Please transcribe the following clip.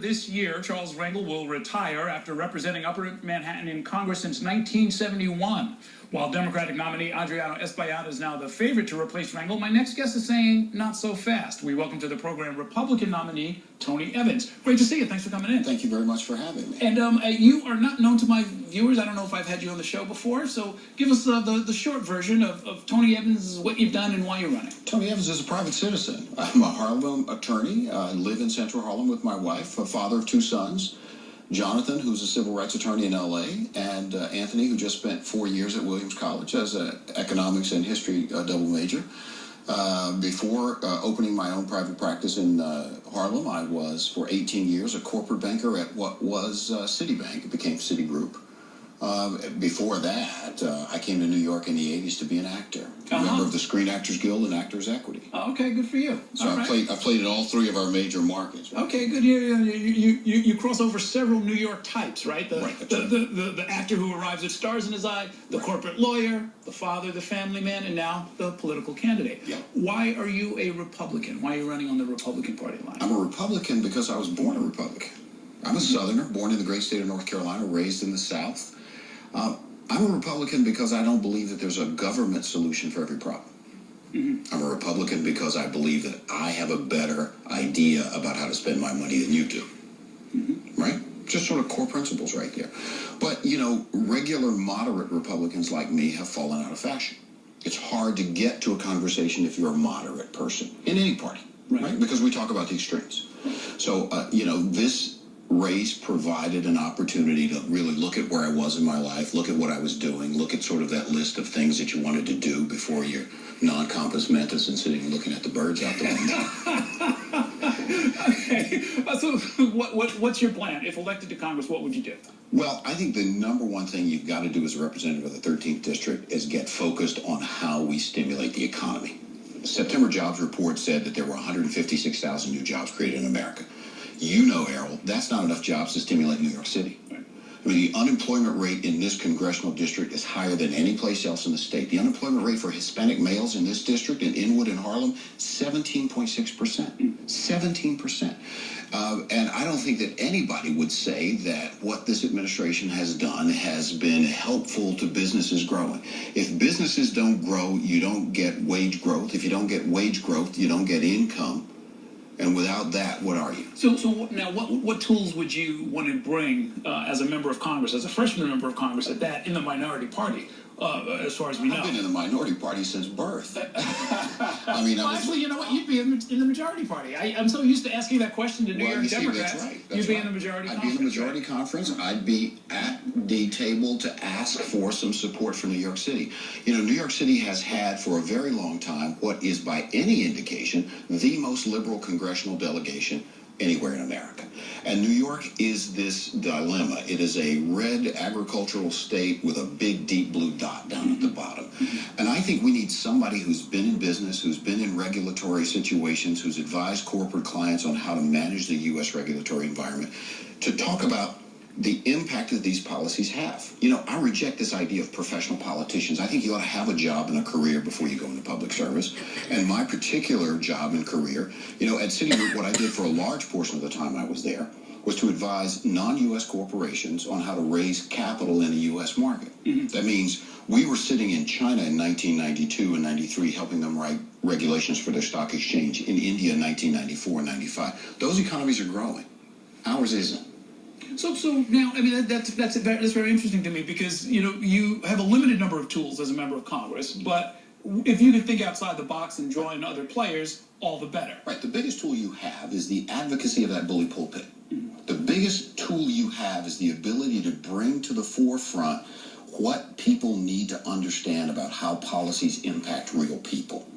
this year, Charles Rangel will retire after representing Upper Manhattan in Congress since 1971. While Democratic nominee Adriano Espaillat is now the favorite to replace Rangel, my next guest is saying not so fast. We welcome to the program Republican nominee Tony Evans. Great to see you. Thanks for coming in. Thank you very much for having me. And you are not known to my viewers. I don't know if I've had you on the show before, so give us the short version of Tony Evans, what you've done and why you're running. Tony Evans is a private citizen. I'm a Harlem attorney. I live in Central Harlem with my wife, a father of two sons. Jonathan, who's a civil rights attorney in L.A., and Anthony, who just spent 4 years at Williams College as an economics and history double major. Before opening my own private practice in Harlem, I was for 18 years a corporate banker at what was Citibank. It became Citigroup. Before that, I came to New York in the 80s to be an actor, member of the Screen Actors Guild and Actors Equity. Okay, good for you. So I played in all three of our major markets. Right? Okay, good. You cross over several New York types, right? The actor who arrives with stars in his eye, the corporate lawyer, the father, the family man, and now the political candidate. Yeah. Why are you a Republican? Why are you running on the Republican Party line? I'm a Republican because I was born a Republican. I'm a Southerner, born in the great state of North Carolina, raised in the South. I'm a Republican because I don't believe that there's a government solution for every problem. I'm a Republican because I believe that I have a better idea about how to spend my money than you do. Right? Just sort of core principles right there. But, you know, regular moderate Republicans like me have fallen out of fashion. It's hard to get to a conversation if you're a moderate person in any party, right? Because we talk about the extremes. So, you know, this race provided an opportunity to really look at where I was in my life, look at what I was doing, look at sort of that list of things that you wanted to do before you're non-compos mentis and sitting and looking at the birds out the window. Okay, so what's your plan? If elected to Congress, what would you do? Well, I think the number one thing you've got to do as a representative of the 13th District is get focused on how we stimulate the economy. The September jobs report said that there were 156,000 new jobs created in America. You know, Errol, that's not enough jobs to stimulate New York City. I mean, the unemployment rate in this congressional district is higher than any place else in the state. The unemployment rate for Hispanic males in this district, in Inwood and Harlem, 17.6%. 17%. And I don't think that anybody would say that what this administration has done has been helpful to businesses growing. If businesses don't grow, you don't get wage growth. If you don't get wage growth, you don't get income. And without that, what are you? So now, what tools would you want to bring as a member of Congress, as a freshman member of Congress at that, in the minority party, as far as we know? I've been in the minority party since birth. I mean, actually, you know what? You'd be in the majority party. I'm so used to asking that question to New York Democrats. That's right. You'd be in the majority conference. I'd be in the majority conference. I'd be at the table to ask for some support for New York City. You know, New York City has had for a very long time what is, by any indication, the most liberal congressional delegation anywhere in America. And New York is this dilemma. It is a red agricultural state with a big deep blue dot down at the bottom. And I think we need somebody who's been in business, who's been in regulatory situations, who's advised corporate clients on how to manage the U.S. regulatory environment, to talk about the impact that these policies have. You know, I reject this idea of professional politicians. I think you ought to have a job and a career before you go into public service. And my particular job and career, you know, at Citigroup, what I did for a large portion of the time I was there was to advise non-U.S. corporations on how to raise capital in the U.S. market. That means we were sitting in China in 1992 and 93 helping them write regulations for their stock exchange. In India in 1994 and 95. Those economies are growing. Ours isn't. So now, I mean, that's very interesting to me because, you know, you have a limited number of tools as a member of Congress, but if you can think outside the box and draw in other players, all the better. Right. The biggest tool you have is the advocacy of that bully pulpit. The biggest tool you have is the ability to bring to the forefront what people need to understand about how policies impact real people.